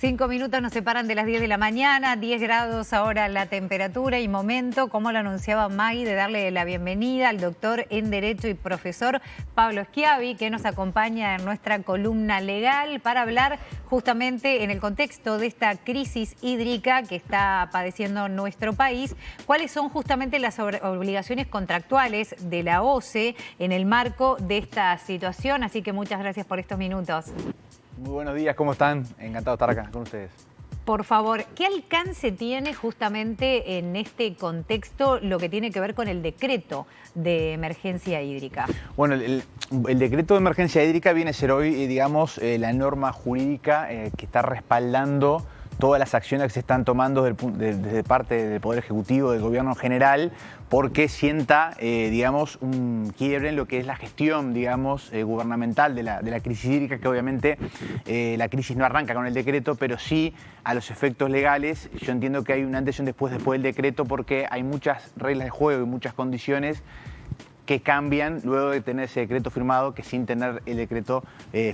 5 minutos nos separan de las 10 de la mañana, 10 grados ahora la temperatura y momento, como lo anunciaba Maggie, de darle la bienvenida al doctor en Derecho y profesor Pablo Schiavi, que nos acompaña en nuestra columna legal para hablar justamente en el contexto de esta crisis hídrica que está padeciendo nuestro país, cuáles son justamente las obligaciones contractuales de la OCE en el marco de esta situación. Así que muchas gracias por estos minutos. Muy buenos días, ¿cómo están? Encantado de estar acá con ustedes. Por favor, ¿qué alcance tiene justamente en este contexto lo que tiene que ver con el decreto de emergencia hídrica? Bueno, el decreto de emergencia hídrica viene a ser hoy, digamos, la norma jurídica que está respaldando todas las acciones que se están tomando desde parte del Poder Ejecutivo, del Gobierno en general, porque sienta, digamos, un quiebre en lo que es la gestión, digamos, gubernamental de la crisis hídrica, que obviamente la crisis no arranca con el decreto, pero sí a los efectos legales. Yo entiendo que hay un antes y un después del decreto, porque hay muchas reglas de juego y muchas condiciones que cambian luego de tener ese decreto firmado que sin tener el decreto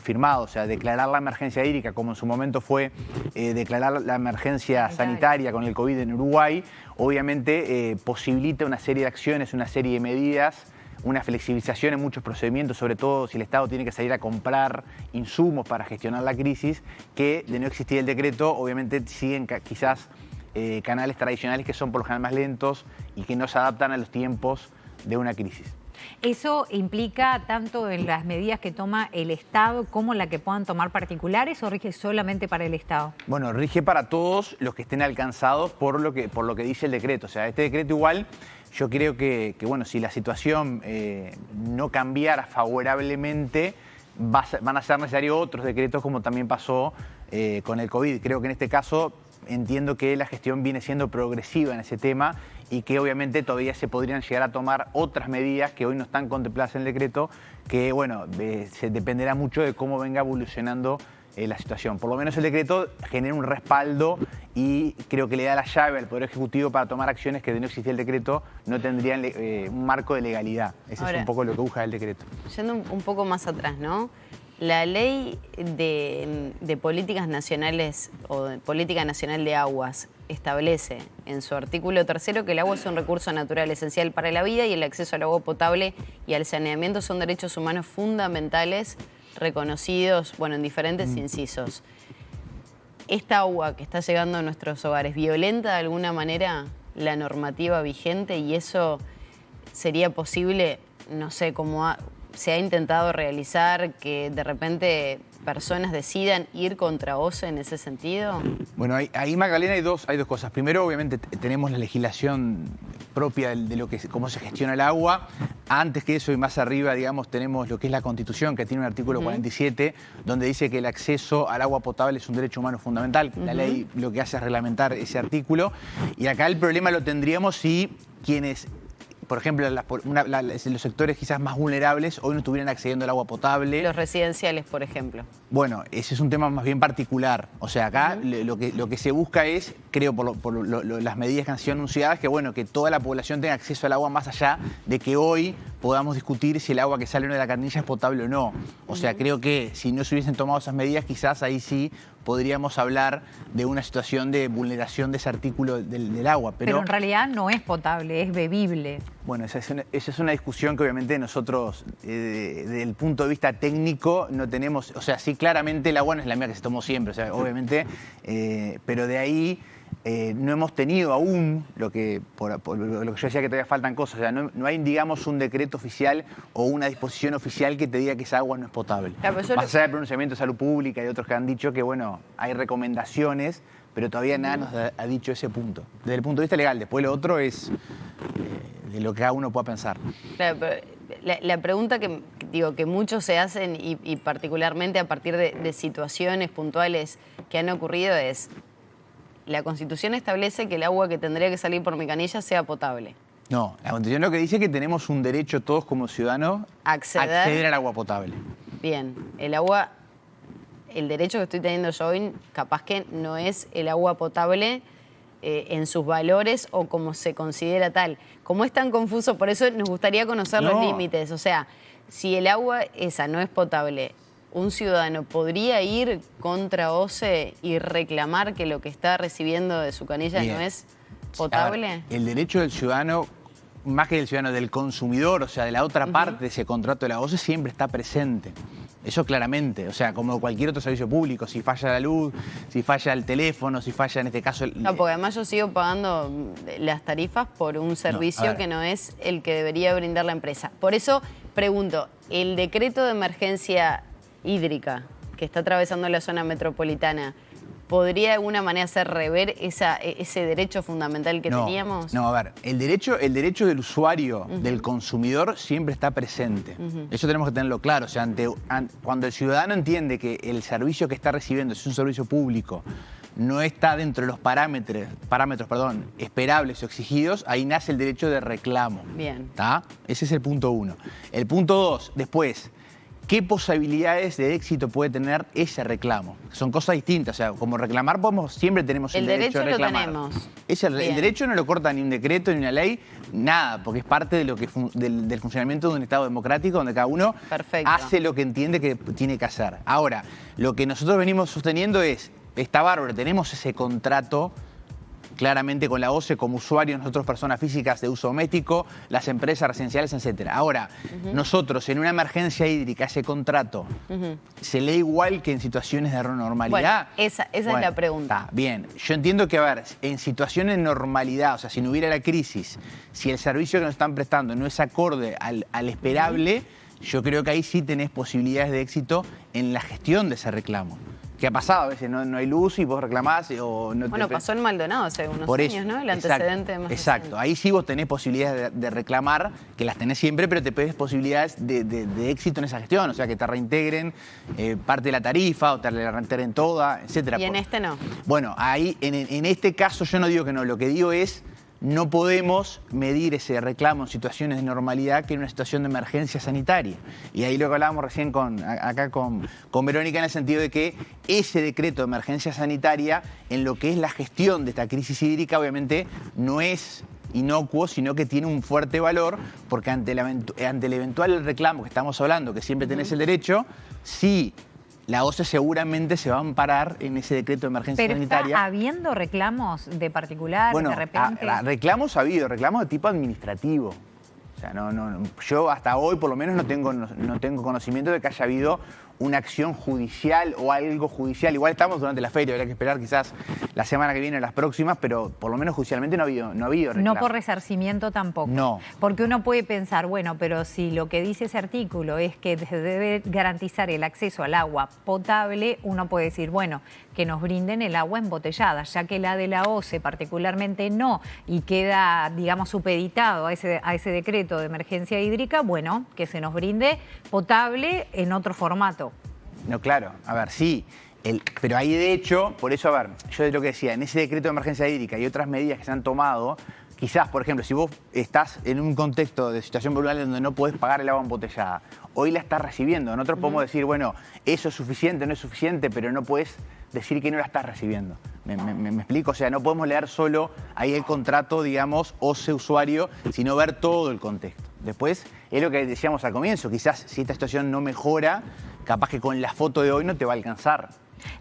firmado. O sea, declarar la emergencia hídrica, como en su momento fue declarar la emergencia sanitaria con el COVID en Uruguay, obviamente posibilita una serie de acciones, una serie de medidas, una flexibilización en muchos procedimientos, sobre todo si el Estado tiene que salir a comprar insumos para gestionar la crisis, que de no existir el decreto, obviamente siguen quizás canales tradicionales que son por lo general más lentos y que no se adaptan a los tiempos de una crisis. ¿Eso implica tanto en las medidas que toma el Estado como la que puedan tomar particulares o rige solamente para el Estado? Bueno, rige para todos los que estén alcanzados por lo que dice el decreto. O sea, este decreto igual, yo creo que bueno, si la situación no cambiara favorablemente, van a ser necesarios otros decretos, como también pasó con el COVID. Creo que en este caso entiendo que la gestión viene siendo progresiva en ese tema y que obviamente todavía se podrían llegar a tomar otras medidas que hoy no están contempladas en el decreto, que bueno, se dependerá mucho de cómo venga evolucionando la situación. Por lo menos el decreto genera un respaldo y creo que le da la llave al Poder Ejecutivo para tomar acciones que de no existir el decreto no tendrían un marco de legalidad. Ese es un poco lo que busca el decreto. Yendo un poco más atrás, ¿no? La ley de políticas nacionales o de política nacional de aguas establece en su artículo 3 que el agua es un recurso natural esencial para la vida y el acceso al agua potable y al saneamiento son derechos humanos fundamentales reconocidos, bueno, en diferentes incisos. ¿Esta agua que está llegando a nuestros hogares violenta de alguna manera la normativa vigente y eso sería posible, no sé, como se ha intentado realizar, que de repente personas decidan ir contra OCE en ese sentido? Bueno, ahí Magdalena, hay dos cosas. Primero, obviamente, tenemos la legislación propia de cómo se gestiona el agua. Antes que eso y más arriba, digamos, tenemos lo que es la Constitución, que tiene un artículo 47, donde dice que el acceso al agua potable es un derecho humano fundamental. La ley lo que hace es reglamentar ese artículo. Y acá el problema lo tendríamos si quienes, por ejemplo, los sectores quizás más vulnerables hoy no estuvieran accediendo al agua potable. Los residenciales, por ejemplo. Bueno, ese es un tema más bien particular. O sea, acá lo que se busca es, creo, por las medidas que han sido anunciadas, que bueno, que toda la población tenga acceso al agua más allá de que hoy podamos discutir si el agua que sale de la canilla es potable o no. O sea, creo que si no se hubiesen tomado esas medidas, quizás ahí sí podríamos hablar de una situación de vulneración de ese artículo del agua. Pero en realidad no es potable, es bebible. Bueno, esa es una discusión que obviamente nosotros, desde el punto de vista técnico, no tenemos. O sea, sí, claramente el agua no es la misma que se tomó siempre, o sea, obviamente, pero de ahí no hemos tenido aún lo que yo decía, que todavía faltan cosas. O sea, no hay, digamos, un decreto oficial o una disposición oficial que te diga que esa agua no es potable. Claro, más allá del pronunciamiento de salud pública y otros que han dicho que, bueno, hay recomendaciones, pero todavía nada nos ha dicho ese punto. Desde el punto de vista legal, después lo otro es de lo que cada uno pueda pensar. Claro, pero la pregunta que muchos se hacen y particularmente a partir de situaciones puntuales que han ocurrido es: la Constitución establece que el agua que tendría que salir por mi canilla sea potable. No, la Constitución lo que dice es que tenemos un derecho todos como ciudadanos a acceder al agua potable. Bien, el derecho que estoy teniendo yo hoy capaz que no es el agua potable en sus valores o como se considera tal. Como es tan confuso, por eso nos gustaría conocer los límites. O sea, si el agua esa no es potable, ¿un ciudadano podría ir contra OCE y reclamar que lo que está recibiendo de su canilla no es potable? A ver, el derecho del ciudadano, más que del ciudadano, del consumidor, o sea, de la otra parte de ese contrato de la OCE, siempre está presente. Eso claramente, o sea, como cualquier otro servicio público, si falla la luz, si falla el teléfono, si falla en este caso... No, porque además yo sigo pagando las tarifas por un servicio que no es el que debería brindar la empresa. Por eso pregunto, ¿el decreto de emergencia hídrica que está atravesando la zona metropolitana podría de alguna manera hacer rever ese derecho fundamental que teníamos? No, a ver, el derecho del usuario, del consumidor, siempre está presente. Eso tenemos que tenerlo claro. O sea, cuando el ciudadano entiende que el servicio que está recibiendo es un servicio público, no está dentro de los parámetros, esperables o exigidos, ahí nace el derecho de reclamo. Bien. ¿Tá? Ese es el punto 1. El punto 2, después, ¿qué posibilidades de éxito puede tener ese reclamo? Son cosas distintas, o sea, como reclamar siempre tenemos el derecho de reclamar. El derecho lo tenemos. El derecho no lo corta ni un decreto ni una ley, nada, porque es parte de lo que del funcionamiento de un Estado democrático donde cada uno hace lo que entiende que tiene que hacer. Ahora, lo que nosotros venimos sosteniendo es, está bárbaro, tenemos ese contrato claramente con la OCE como usuarios, nosotros personas físicas de uso doméstico, las empresas residenciales, etcétera. Ahora, nosotros en una emergencia hídrica, ese contrato, ¿se lee igual que en situaciones de normalidad? Bueno, esa es la pregunta. Bien, yo entiendo que, a ver, en situaciones de normalidad, o sea, si no hubiera la crisis, si el servicio que nos están prestando no es acorde al esperable, yo creo que ahí sí tenés posibilidades de éxito en la gestión de ese reclamo. ¿Qué ha pasado? A veces no hay luz y vos reclamás o no te... Bueno, pasó en Maldonado hace unos años, ¿no? El antecedente más Exacto. Ahí sí vos tenés posibilidades de reclamar, que las tenés siempre, pero te pedís posibilidades de éxito en esa gestión. O sea, que te reintegren parte de la tarifa o te la reintegren toda, etcétera. Y en este no. Bueno, ahí en este caso yo no digo que no. Lo que digo es, no podemos medir ese reclamo en situaciones de normalidad que en una situación de emergencia sanitaria. Y ahí lo que hablábamos recién acá con Verónica, en el sentido de que ese decreto de emergencia sanitaria, en lo que es la gestión de esta crisis hídrica, obviamente no es inocuo, sino que tiene un fuerte valor, porque ante el eventual reclamo que estamos hablando, que siempre tenés el derecho, sí, la OCE seguramente se va a amparar en ese decreto de emergencia sanitaria. ¿Está habiendo reclamos de particulares de repente? Reclamos ha habido, reclamos de tipo administrativo. O sea, yo hasta hoy por lo menos no tengo conocimiento de que haya habido una acción judicial o algo judicial. Igual estamos durante la feria, habrá que esperar quizás la semana que viene o las próximas, pero por lo menos judicialmente no ha habido reclamos. No por resarcimiento tampoco. No. Porque uno puede pensar, bueno, pero si lo que dice ese artículo es que se debe garantizar el acceso al agua potable, uno puede decir, bueno, que nos brinden el agua embotellada, ya que la de la OCE particularmente no, y queda, digamos, supeditado a ese decreto de emergencia hídrica, bueno, que se nos brinde potable en otro formato. No, claro, a ver, sí, pero ahí de hecho, por eso, a ver, yo de lo que decía, en ese decreto de emergencia hídrica y otras medidas que se han tomado, quizás, por ejemplo, si vos estás en un contexto de situación vulnerable donde no podés pagar el agua embotellada, hoy la estás recibiendo. Nosotros podemos decir, bueno, eso es suficiente, no es suficiente, pero no podés decir que no la estás recibiendo. ¿Me explico? O sea, no podemos leer solo ahí el contrato, digamos, OCE usuario, sino ver todo el contexto. Después, es lo que decíamos al comienzo, quizás si esta situación no mejora, capaz que con la foto de hoy no te va a alcanzar.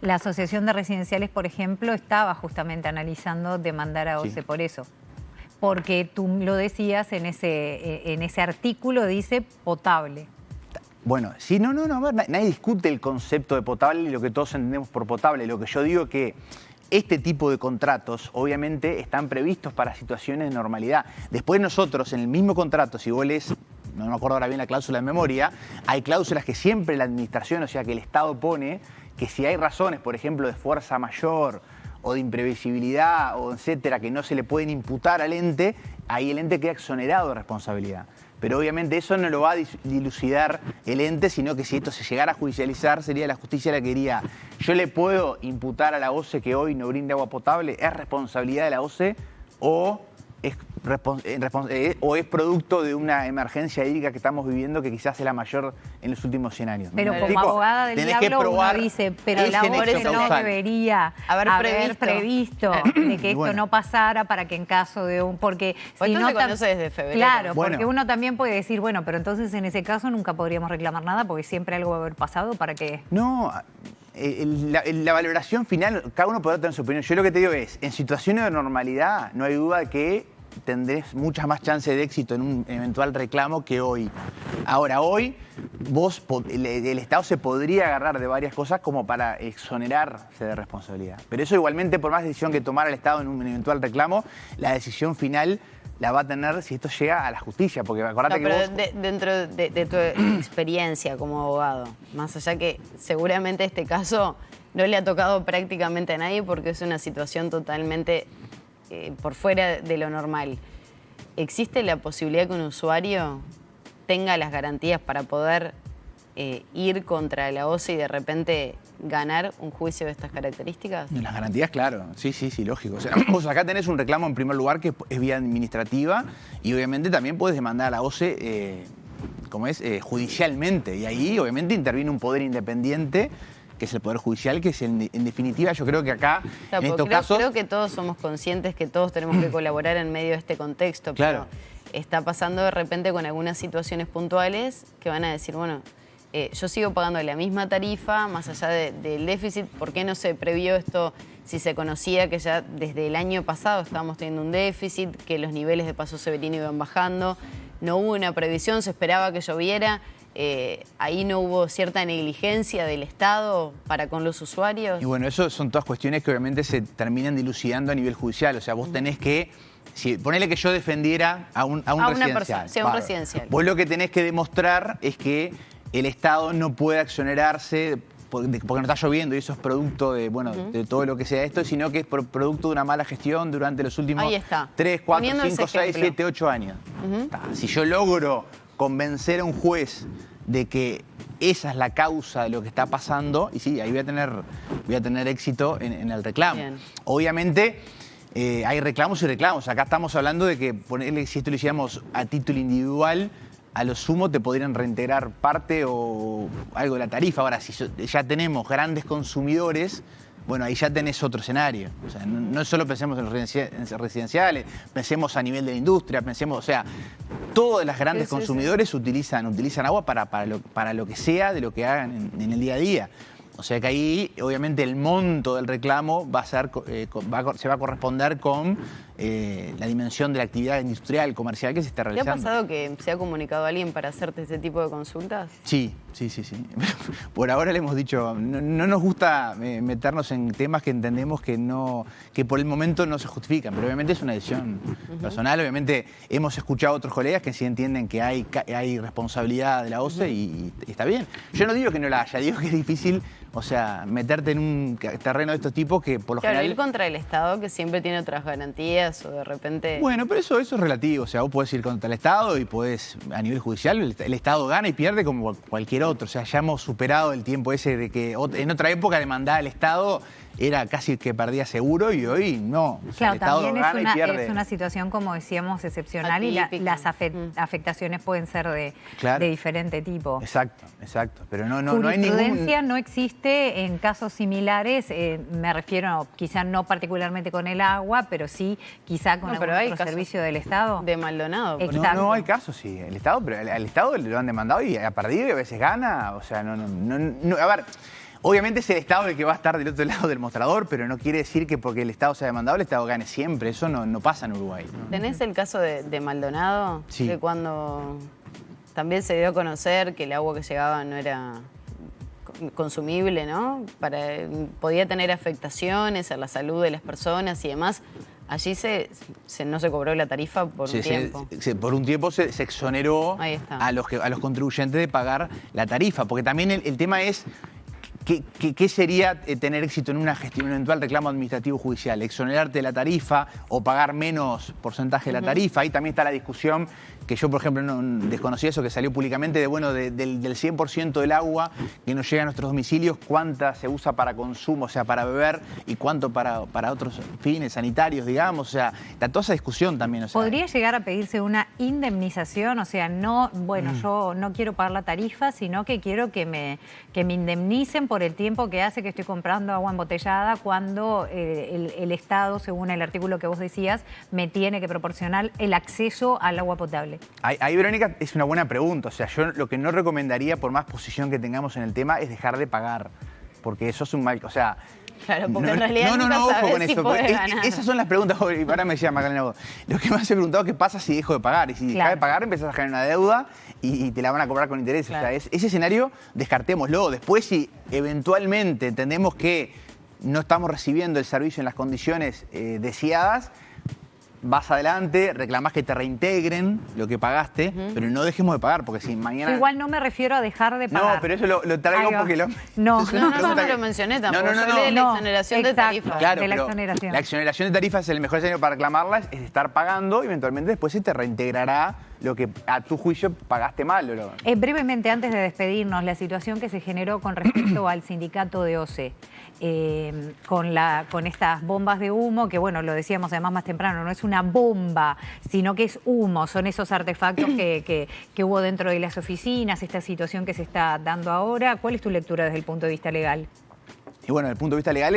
La Asociación de Residenciales, por ejemplo, estaba justamente analizando demandar a OCE por eso. Porque tú lo decías en ese artículo, dice potable. Bueno, sí, a ver, nadie discute el concepto de potable y lo que todos entendemos por potable. Lo que yo digo es que este tipo de contratos obviamente están previstos para situaciones de normalidad. Después nosotros, en el mismo contrato, si vos lees, no me acuerdo ahora bien la cláusula de memoria, hay cláusulas que siempre la administración, o sea que el Estado pone que si hay razones, por ejemplo, de fuerza mayor o de imprevisibilidad o etcétera, que no se le pueden imputar al ente, ahí el ente queda exonerado de responsabilidad. Pero obviamente eso no lo va a dilucidar el ente, sino que si esto se llegara a judicializar, sería la justicia la que diría, yo le puedo imputar a la OCE que hoy no brinde agua potable, ¿es responsabilidad de la OCE o es o es producto de una emergencia hídrica que estamos viviendo que quizás es la mayor en los últimos 100 años. Pero ¿Me como explico? abogada del Tenés que diablo probar uno dice, pero ese la nexo OCE no causal. debería haber previsto de que esto no pasara para que en caso de un... Porque Pues si esto no se conoce desde febrero. Claro, Bueno. porque uno también puede decir, bueno, pero entonces en ese caso nunca podríamos reclamar nada porque siempre algo va a haber pasado para que... No, la valoración final, cada uno podrá tener su opinión. Yo lo que te digo es, en situaciones de normalidad, no hay duda que tendrés muchas más chances de éxito en un eventual reclamo que hoy. Ahora, hoy, el Estado se podría agarrar de varias cosas como para exonerarse de responsabilidad. Pero eso igualmente, por más decisión que tomara el Estado en un eventual reclamo, la decisión final la va a tener si esto llega a la justicia, porque acordate No, que pero vos... dentro de tu experiencia como abogado, más allá que seguramente este caso no le ha tocado prácticamente a nadie porque es una situación totalmente por fuera de lo normal. ¿Existe la posibilidad que un usuario tenga las garantías para poder ir contra la OCE y de repente ganar un juicio de estas características? Las garantías, claro. Sí, lógico. O sea, vos acá tenés un reclamo en primer lugar que es vía administrativa y obviamente también puedes demandar a la OCE, judicialmente. Y ahí obviamente interviene un poder independiente que es el Poder Judicial, que es en definitiva, yo creo que acá, Claro, en estos casos... Creo que todos somos conscientes que todos tenemos que colaborar en medio de este contexto, Claro. pero está pasando de repente con algunas situaciones puntuales que van a decir, bueno, yo sigo pagando la misma tarifa, más allá del déficit, ¿por qué no se previó esto si se conocía que ya desde el año pasado estábamos teniendo un déficit, que los niveles de paso severino iban bajando? No hubo una previsión, se esperaba que lloviera. Ahí no hubo cierta negligencia del Estado para con los usuarios. Y bueno, eso son todas cuestiones que obviamente se terminan dilucidando a nivel judicial. O sea, vos tenés que... ponele que yo defendiera a un residencial. Persona, sí, a un Bárbaro. residencial. Vos lo que tenés que demostrar es que el Estado no puede exonerarse porque no está lloviendo y eso es producto de, de todo lo que sea esto, sino que es producto de una mala gestión durante los últimos Ahí está. 3, 4, Poniendo 5, ese 6, ejemplo. 7, 8 años. Si yo logro convencer a un juez de que esa es la causa de lo que está pasando, y sí, ahí voy a tener éxito en el reclamo. Bien. Obviamente hay reclamos y reclamos. Acá estamos hablando de que ponerle, si esto lo hiciéramos a título individual, a lo sumo te podrían reintegrar parte o algo de la tarifa. Ahora, si ya tenemos grandes consumidores, bueno, ahí ya tenés otro escenario. O sea, no solo pensemos en los residenciales, pensemos a nivel de la industria, pensemos, o sea, todas las grandes consumidores utilizan agua para lo que sea de lo que hagan en el día a día. O sea que ahí, obviamente, el monto del reclamo se va a corresponder con la dimensión de la actividad industrial, comercial que se está ¿Te ha realizando. pasado que se ha comunicado a alguien para hacerte este tipo de consultas? Sí. Por ahora le hemos dicho, no nos gusta meternos en temas que entendemos que por el momento no se justifican, pero obviamente es una decisión personal. Obviamente hemos escuchado a otros colegas que sí entienden que hay responsabilidad de la OCE y está bien. Yo no digo que no la haya, digo que es difícil, o sea, meterte en un terreno de estos tipos que por lo Claro, general... ir contra el Estado que siempre tiene otras garantías o de repente... Bueno, pero eso es relativo. O sea, vos podés ir contra el Estado y podés, a nivel judicial, el Estado gana y pierde como cualquier otro. O sea, ya hemos superado el tiempo ese de que en otra época demandar al Estado era casi que perdía seguro y hoy no. O sea, Claro, el Estado también gana y pierde. es una situación, como decíamos, excepcional y Atípica. las afectaciones pueden ser de diferente tipo. Exacto. Pero no hay Jurisprudencia ningún... no existe en casos similares, me refiero quizá no particularmente con el agua, pero sí quizá con pero algún hay otro casos servicio del Estado. De Maldonado. por Exacto. No hay casos, sí. El Estado, pero al Estado lo han demandado y ha perdido y a veces gana. O sea, no. A ver, obviamente es el Estado el que va a estar del otro lado del mostrador, pero no quiere decir que porque el Estado se ha demandado, el Estado gane siempre. Eso no pasa en Uruguay. ¿Tenés el caso de Maldonado? Sí. Que cuando también se dio a conocer que el agua que llegaba no era consumible, ¿no? Podía tener afectaciones a la salud de las personas y demás. Allí no se cobró la tarifa por un tiempo. Por un tiempo se exoneró Ahí está. a los contribuyentes de pagar la tarifa, porque también el tema es ¿Qué sería tener éxito en una gestión, un eventual reclamo administrativo judicial? ¿Exonerarte de la tarifa o pagar menos porcentaje de la tarifa? Ahí también está la discusión que yo, por ejemplo, no desconocía eso, que salió públicamente, del 100% del agua que nos llega a nuestros domicilios, cuánta se usa para consumo, o sea, para beber, y cuánto para otros fines sanitarios, digamos. O sea, está toda esa discusión también. O sea, ¿podría llegar a pedirse una indemnización? O sea, no, bueno, yo no quiero pagar la tarifa, sino que quiero que me indemnicen por el tiempo que hace que estoy comprando agua embotellada cuando el Estado, según el artículo que vos decías, me tiene que proporcionar el acceso al agua potable. Ahí, Verónica, es una buena pregunta. O sea, yo lo que no recomendaría, por más posición que tengamos en el tema, es dejar de pagar. Porque eso es un mal... O sea, claro, porque en realidad nunca ojo sabes con si eso. podés ganar. Esas son las preguntas. Y ahora me decía Magdalena vos. Lo que más he preguntado, ¿qué pasa si dejo de pagar? Y si dejas de pagar, empiezas a generar una deuda y te la van a cobrar con interés. Claro. O sea, ese escenario, descartémoslo. Después, si eventualmente entendemos que no estamos recibiendo el servicio en las condiciones deseadas, vas adelante, reclamás que te reintegren lo que pagaste, pero no dejemos de pagar, porque si mañana... Yo igual no me refiero a dejar de pagar. No, pero eso lo traigo porque lo... No, no lo mencioné tampoco. No. De la exoneración de tarifa. Claro, de la pero exoneración. La exoneración de tarifa es el mejor escenario para reclamarla, es estar pagando y eventualmente después se te reintegrará lo que a tu juicio pagaste mal. Brevemente, antes de despedirnos, la situación que se generó con respecto al sindicato de OCE, con estas bombas de humo, que bueno, lo decíamos además más temprano, no es una bomba, sino que es humo, son esos artefactos que hubo dentro de las oficinas, esta situación que se está dando ahora. ¿Cuál es tu lectura desde el punto de vista legal? Y bueno, desde el punto de vista legal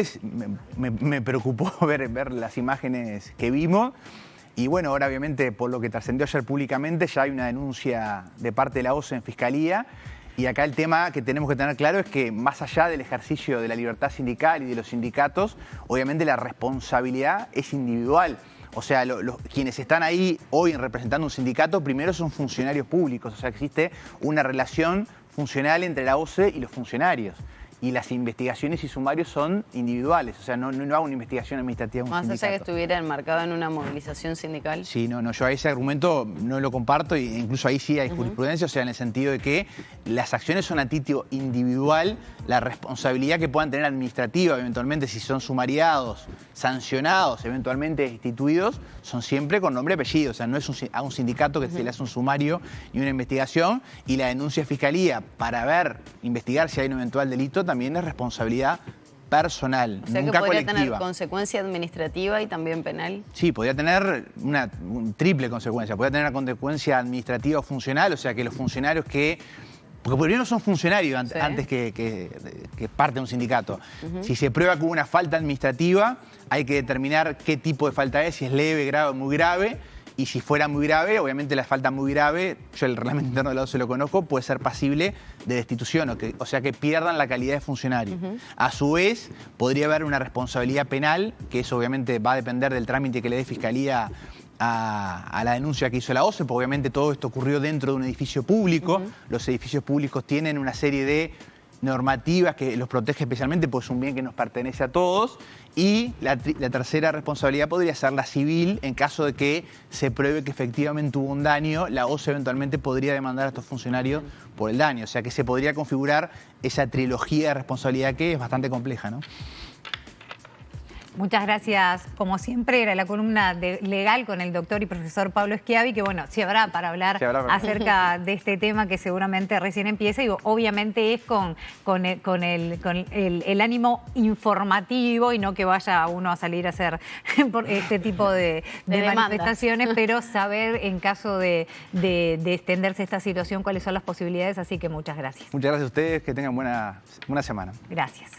me preocupó ver las imágenes que vimos. Y bueno, ahora obviamente por lo que trascendió ayer públicamente ya hay una denuncia de parte de la OCE en Fiscalía. Y acá el tema que tenemos que tener claro es que más allá del ejercicio de la libertad sindical y de los sindicatos, obviamente la responsabilidad es individual. O sea, quienes están ahí hoy representando un sindicato, primero son funcionarios públicos. O sea, existe una relación funcional entre la OCE y los funcionarios. Y las investigaciones y sumarios son individuales, o sea, no hago una investigación administrativa. Más allá que estuviera enmarcado en una movilización sindical. Sí, no, yo a ese argumento no lo comparto, e incluso ahí sí hay jurisprudencia, o sea, en el sentido de que las acciones son a título individual, la responsabilidad que puedan tener administrativa, eventualmente si son sumariados, sancionados, eventualmente destituidos, son siempre con nombre y apellido, o sea, no es a un sindicato que se le hace un sumario y una investigación, y la denuncia a Fiscalía para investigar si hay un eventual delito, también es responsabilidad personal, o sea, nunca que podría colectiva. Tener consecuencia administrativa y también penal. Sí, podría tener una triple consecuencia. Podría tener una consecuencia administrativa o funcional, o sea, que los funcionarios que... Porque primero son funcionarios antes que parte de un sindicato. Si se prueba que hubo una falta administrativa, hay que determinar qué tipo de falta es, si es leve, grave o muy grave. Y si fuera muy grave, obviamente la falta muy grave, yo el reglamento interno de la OCE lo conozco, puede ser pasible de destitución, o sea que pierdan la calidad de funcionario. A su vez, podría haber una responsabilidad penal, que eso obviamente va a depender del trámite que le dé Fiscalía a la denuncia que hizo la OCE, porque obviamente todo esto ocurrió dentro de un edificio público. Los edificios públicos tienen una serie de normativas que los protege especialmente, porque es un bien que nos pertenece a todos. Y la tercera responsabilidad podría ser la civil, en caso de que se pruebe que efectivamente hubo un daño, la OCE eventualmente podría demandar a estos funcionarios por el daño. O sea que se podría configurar esa trilogía de responsabilidad que es bastante compleja, ¿no? Muchas gracias. Como siempre, era la columna legal con el doctor y profesor Pablo Schiavi, que bueno, se habrá para hablar acerca de este tema que seguramente recién empieza y obviamente es con el ánimo informativo y no que vaya uno a salir a hacer este tipo de manifestaciones, pero saber en caso de extenderse esta situación cuáles son las posibilidades, así que muchas gracias. Muchas gracias a ustedes, que tengan buena semana. Gracias.